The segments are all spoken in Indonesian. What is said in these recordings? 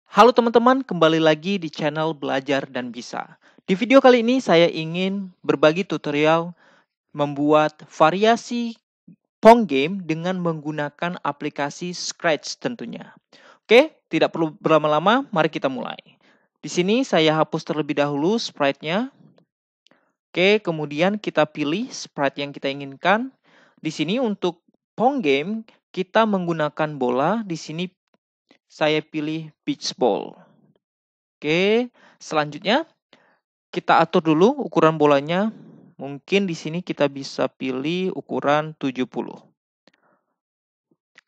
Halo teman-teman, kembali lagi di channel Belajar dan Bisa. Di video kali ini saya ingin berbagi tutorial membuat variasi Pong game dengan menggunakan aplikasi Scratch tentunya. Oke, tidak perlu berlama-lama, mari kita mulai. Di sini saya hapus terlebih dahulu sprite-nya. Oke, kemudian kita pilih sprite yang kita inginkan. Di sini untuk Pong game kita menggunakan bola. Di sini saya pilih beach ball. Oke, selanjutnya kita atur dulu ukuran bolanya. Mungkin di sini kita bisa pilih ukuran 70.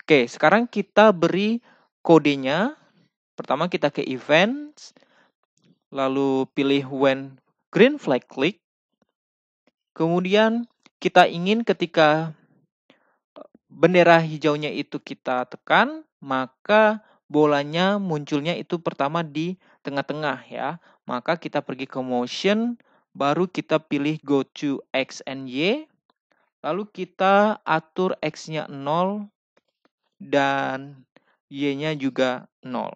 Oke, sekarang kita beri kodenya. Pertama kita ke events, lalu pilih when green flag click. Kemudian kita ingin ketika bendera hijaunya itu kita tekan, maka bolanya munculnya itu pertama di tengah-tengah ya. Maka kita pergi ke motion, baru kita pilih go to X and Y, lalu kita atur X-nya 0 dan Y-nya juga 0.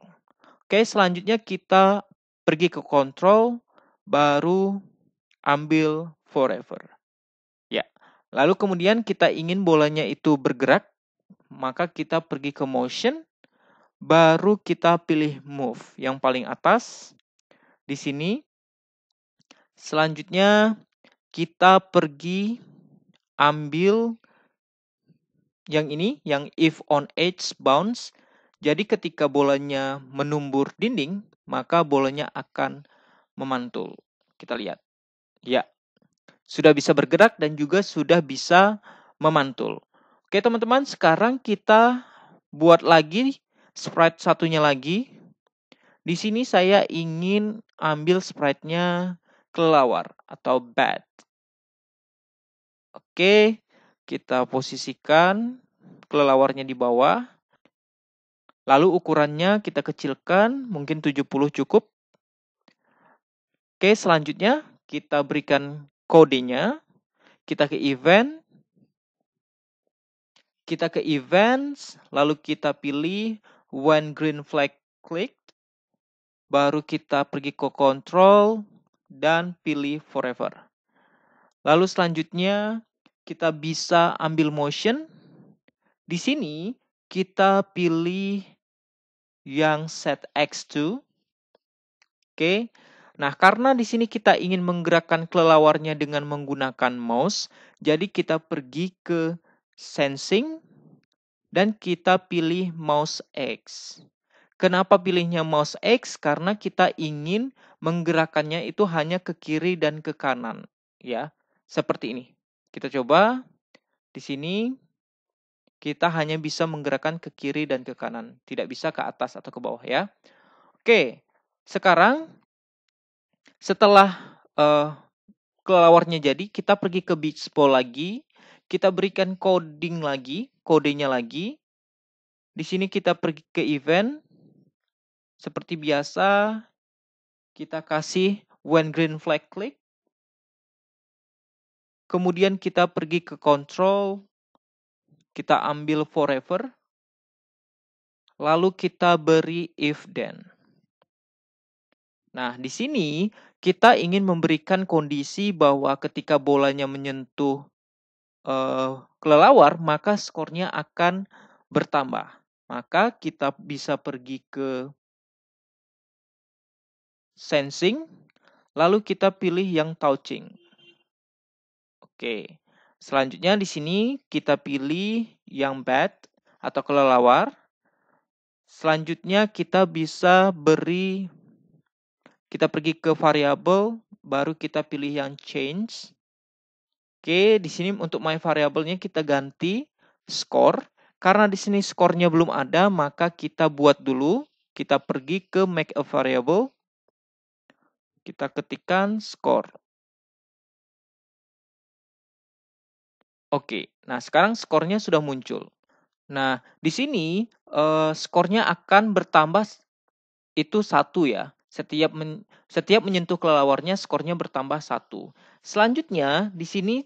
Oke, selanjutnya kita pergi ke control, baru ambil forever. Ya, lalu kemudian kita ingin bolanya itu bergerak, maka kita pergi ke motion, baru kita pilih move yang paling atas di sini. Selanjutnya kita pergi ambil yang ini, yang if on edge bounce. Jadi ketika bolanya menumbur dinding, maka bolanya akan memantul. Kita lihat. Ya, sudah bisa bergerak dan juga sudah bisa memantul. Oke teman-teman, sekarang kita buat lagi sprite satunya lagi. Di sini saya ingin ambil sprite-nya kelelawar atau bat. Oke, kita posisikan kelelawarnya di bawah. Lalu ukurannya kita kecilkan, mungkin 70 cukup. Oke, selanjutnya kita berikan kodenya. Kita ke event. Kita ke events, lalu kita pilih when green flag click. Baru kita pergi ke control dan pilih forever. Lalu selanjutnya kita bisa ambil motion. Di sini kita pilih yang set X to. Oke. Nah, karena di sini kita ingin menggerakkan kelelawarnya dengan menggunakan mouse, jadi kita pergi ke sensing dan kita pilih mouse X. Kenapa pilihnya mouse X? Karena kita ingin menggerakkannya itu hanya ke kiri dan ke kanan, ya. Seperti ini. Kita coba di sini kita hanya bisa menggerakkan ke kiri dan ke kanan, tidak bisa ke atas atau ke bawah ya. Oke. Sekarang setelah kelelawarnya jadi, kita pergi ke beach ball lagi, kita berikan coding lagi, kodenya lagi. Di sini kita pergi ke event. Seperti biasa, kita kasih when green flag click. Kemudian kita pergi ke control, kita ambil forever. Lalu kita beri if then. Nah, di sini kita ingin memberikan kondisi bahwa ketika bolanya menyentuh kelelawar, maka skornya akan bertambah. Maka kita bisa pergi ke sensing, lalu kita pilih yang touching. Oke, selanjutnya di sini kita pilih yang bat atau kelelawar. Selanjutnya kita bisa beri, kita pergi ke variabel, baru kita pilih yang change. Oke, di sini untuk my variabelnya kita ganti score. Karena di sini skornya belum ada, maka kita buat dulu. Kita pergi ke make a variable. Kita ketikkan score. Oke, nah sekarang skornya sudah muncul. Nah, di sini skornya akan bertambah itu 1 ya. Setiap menyentuh kelelawarnya skornya bertambah 1. Selanjutnya di sini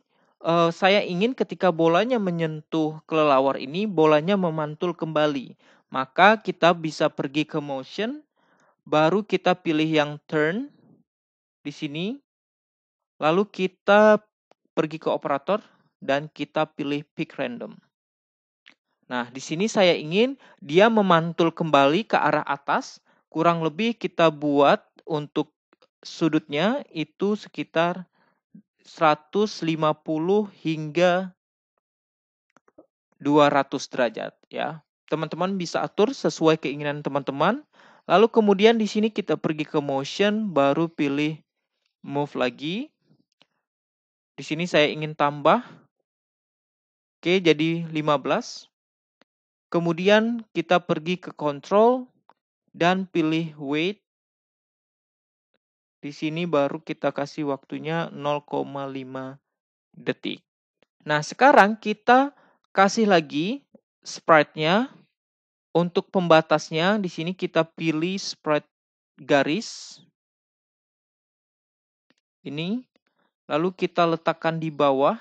saya ingin ketika bolanya menyentuh kelelawar ini, bolanya memantul kembali. Maka kita bisa pergi ke motion, baru kita pilih yang turn di sini, lalu kita pergi ke operator dan kita pilih pick random. Nah, di sini saya ingin dia memantul kembali ke arah atas, kurang lebih kita buat untuk sudutnya itu sekitar 150 hingga 200 derajat ya. Teman-teman bisa atur sesuai keinginan teman-teman. Lalu kemudian di sini kita pergi ke motion, baru pilih move lagi. Di sini saya ingin tambah. Oke, jadi 15. Kemudian kita pergi ke control dan pilih weight. Di sini baru kita kasih waktunya 0,5 detik. Nah, sekarang kita kasih lagi sprite-nya. Untuk pembatasnya di sini kita pilih sprite garis. Ini. Lalu kita letakkan di bawah.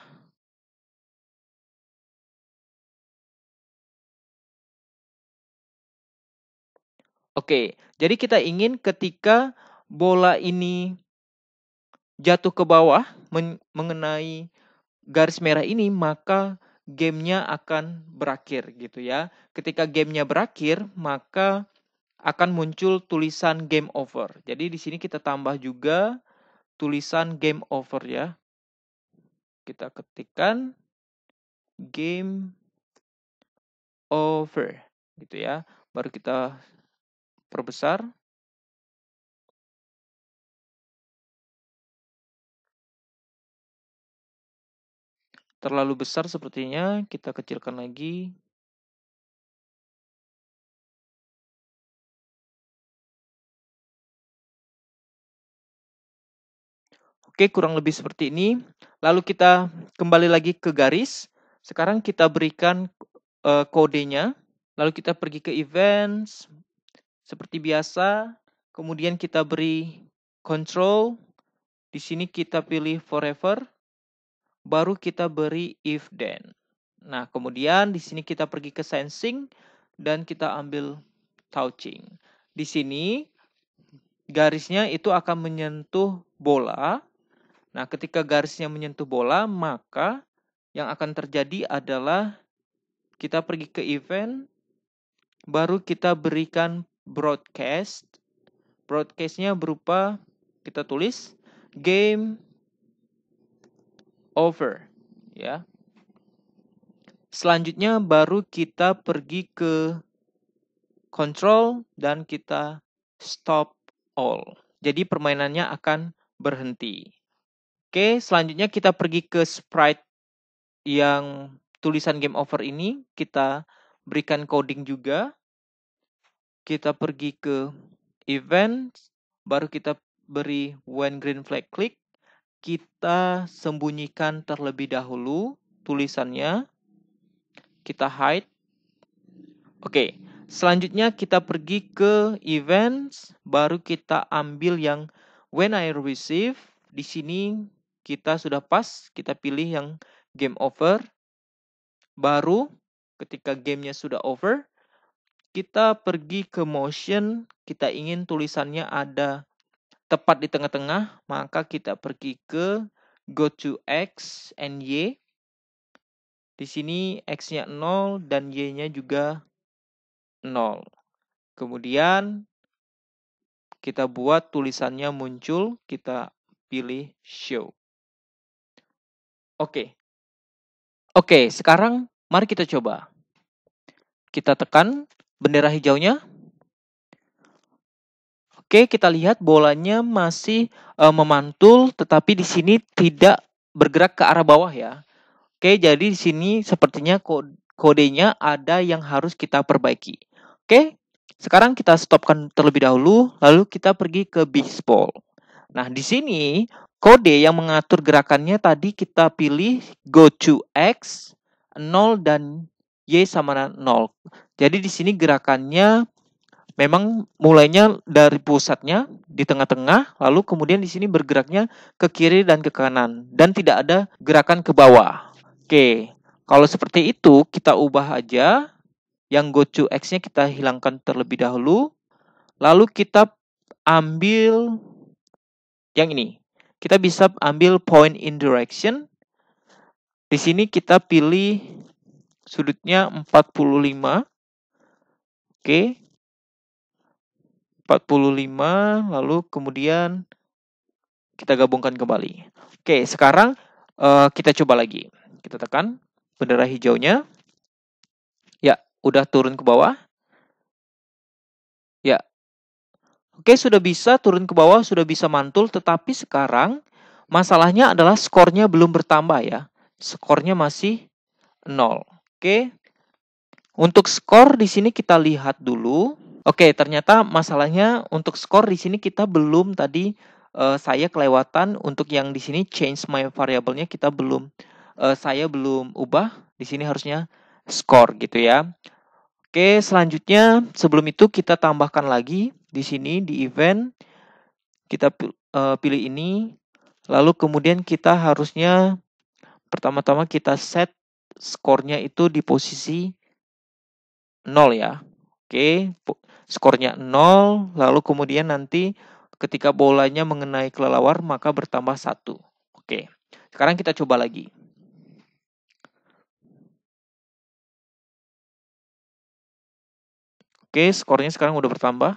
Oke, jadi kita ingin ketika bola ini jatuh ke bawah mengenai garis merah ini, maka gamenya akan berakhir gitu ya. Ketika gamenya berakhir, maka akan muncul tulisan game over. Jadi di sini kita tambah juga tulisan game over ya. Kita ketikkan game over gitu ya. Baru kita perbesar. Terlalu besar sepertinya, kita kecilkan lagi. Oke, kurang lebih seperti ini. Lalu kita kembali lagi ke garis. Sekarang kita berikan kodenya. Lalu kita pergi ke events seperti biasa. Kemudian kita beri control. Di sini kita pilih forever. Baru kita beri if then. Nah, kemudian di sini kita pergi ke sensing dan kita ambil touching. Di sini garisnya itu akan menyentuh bola. Nah, ketika garisnya menyentuh bola, maka yang akan terjadi adalah kita pergi ke event, baru kita berikan broadcast. Broadcast-nya berupa kita tulis game over, ya. Selanjutnya baru kita pergi ke control dan kita stop all. Jadi permainannya akan berhenti. Oke, selanjutnya kita pergi ke sprite yang tulisan game over ini. Kita berikan coding juga. Kita pergi ke event, baru kita beri when green flag click. Kita sembunyikan terlebih dahulu tulisannya. Kita hide. Oke, selanjutnya kita pergi ke events, baru kita ambil yang when I receive. Di sini kita sudah pas, kita pilih yang game over. Baru ketika gamenya sudah over, kita pergi ke motion, kita ingin tulisannya ada tepat di tengah-tengah, maka kita pergi ke go to X and Y. Di sini X-nya 0 dan Y-nya juga 0. Kemudian kita buat tulisannya muncul, kita pilih show. Oke. Oke, sekarang mari kita coba. Kita tekan bendera hijaunya. Oke, kita lihat bolanya masih memantul, tetapi di sini tidak bergerak ke arah bawah ya. Oke, jadi di sini sepertinya kodenya ada yang harus kita perbaiki. Oke, sekarang kita stopkan terlebih dahulu, lalu kita pergi ke baseball. Nah, di sini kode yang mengatur gerakannya tadi kita pilih go to X 0 dan Y sama 0. Jadi di sini gerakannya memang mulainya dari pusatnya di tengah-tengah, lalu kemudian di sini bergeraknya ke kiri dan ke kanan dan tidak ada gerakan ke bawah. Oke, kalau seperti itu kita ubah aja. Yang go to X-nya kita hilangkan terlebih dahulu. Lalu kita ambil yang ini. Kita bisa ambil point in direction. Di sini kita pilih sudutnya 45. Oke. 45, lalu kemudian kita gabungkan kembali. Oke, sekarang kita coba lagi. Kita tekan bendera hijaunya. Ya, udah turun ke bawah. Ya. Oke, sudah bisa turun ke bawah, sudah bisa mantul, tetapi sekarang masalahnya adalah skornya belum bertambah ya. Skornya masih 0. Oke. Untuk skor di sini kita lihat dulu. Oke, ternyata masalahnya untuk skor di sini kita belum tadi saya kelewatan untuk yang di sini change my variable-nya kita belum saya belum ubah. Di sini harusnya skor gitu ya. Oke, selanjutnya sebelum itu kita tambahkan lagi di sini di event kita pilih ini, lalu kemudian kita harusnya pertama-tama kita set skornya itu di posisi 0 ya. Oke, skornya 0, lalu kemudian nanti ketika bolanya mengenai kelelawar maka bertambah 1. Oke, sekarang kita coba lagi. Oke, skornya sekarang udah bertambah.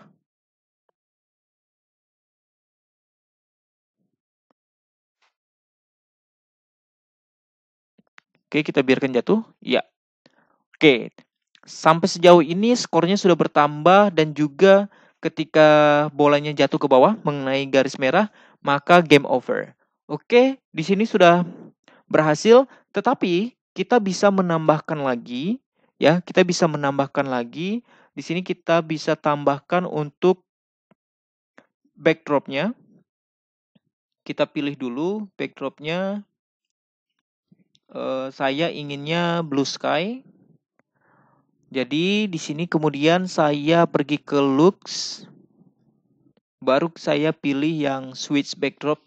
Oke, kita biarkan jatuh. Ya. Oke, sampai sejauh ini skornya sudah bertambah dan juga ketika bolanya jatuh ke bawah mengenai garis merah, maka game over. Oke, di sini sudah berhasil, tetapi kita bisa menambahkan lagi, ya, kita bisa menambahkan lagi. Di sini kita bisa tambahkan untuk backdropnya. Kita pilih dulu backdropnya. Saya inginnya blue sky. Jadi di sini kemudian saya pergi ke looks, baru saya pilih yang switch backdrop.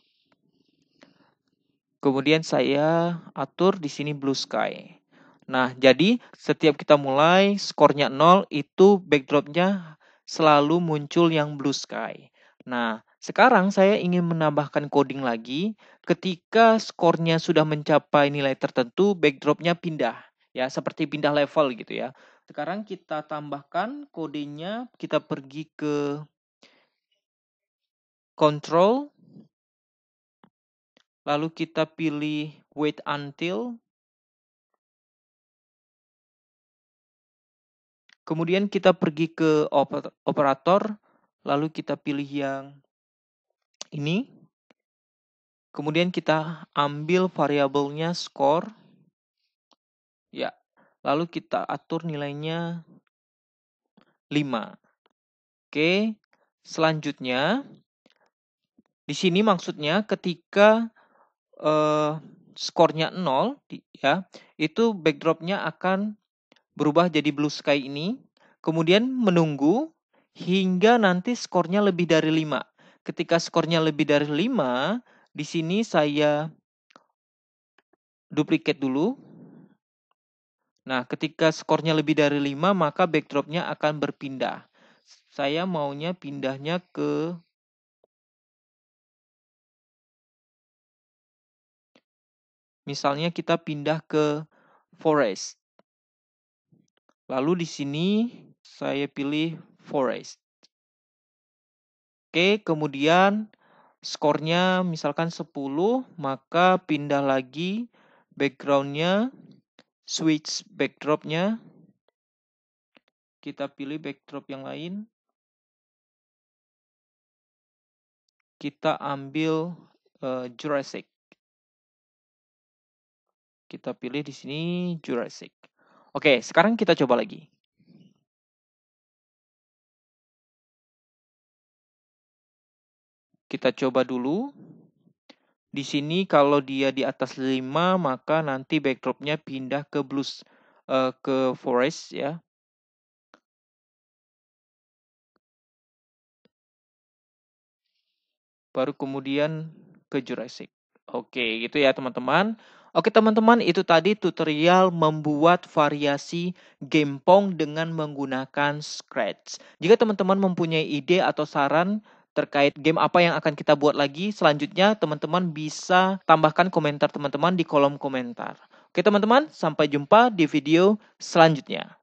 Kemudian saya atur di sini blue sky. Nah, jadi setiap kita mulai skornya 0 itu backdropnya selalu muncul yang blue sky. Nah, sekarang saya ingin menambahkan coding lagi. Ketika skornya sudah mencapai nilai tertentu, backdropnya pindah. Ya, seperti pindah level gitu ya. Sekarang kita tambahkan kodenya, kita pergi ke control, lalu kita pilih wait until, kemudian kita pergi ke operator, lalu kita pilih yang ini, kemudian kita ambil variabelnya score, ya, lalu kita atur nilainya 5. Oke, selanjutnya di sini maksudnya ketika skornya 0, ya, itu backdropnya akan berubah jadi blue sky ini, kemudian menunggu hingga nanti skornya lebih dari 5. Ketika skornya lebih dari 5, di sini saya duplicate dulu. Nah, ketika skornya lebih dari 5, maka backdropnya akan berpindah. Saya maunya pindahnya ke misalnya kita pindah ke forest. Lalu di sini saya pilih forest. Oke, kemudian skornya misalkan 10, maka pindah lagi backgroundnya, switch backdropnya. Kita pilih backdrop yang lain. Kita ambil Jurassic. Kita pilih di sini Jurassic. Oke, sekarang kita coba lagi. Kita coba dulu. Di sini kalau dia di atas 5, maka nanti backdropnya pindah ke blues, ke forest ya. Baru kemudian ke Jurassic. Oke, gitu ya teman-teman. Oke teman-teman, itu tadi tutorial membuat variasi game Pong dengan menggunakan Scratch. Jika teman-teman mempunyai ide atau saran terkait game apa yang akan kita buat lagi selanjutnya, teman-teman bisa tambahkan komentar teman-teman di kolom komentar. Oke teman-teman, sampai jumpa di video selanjutnya.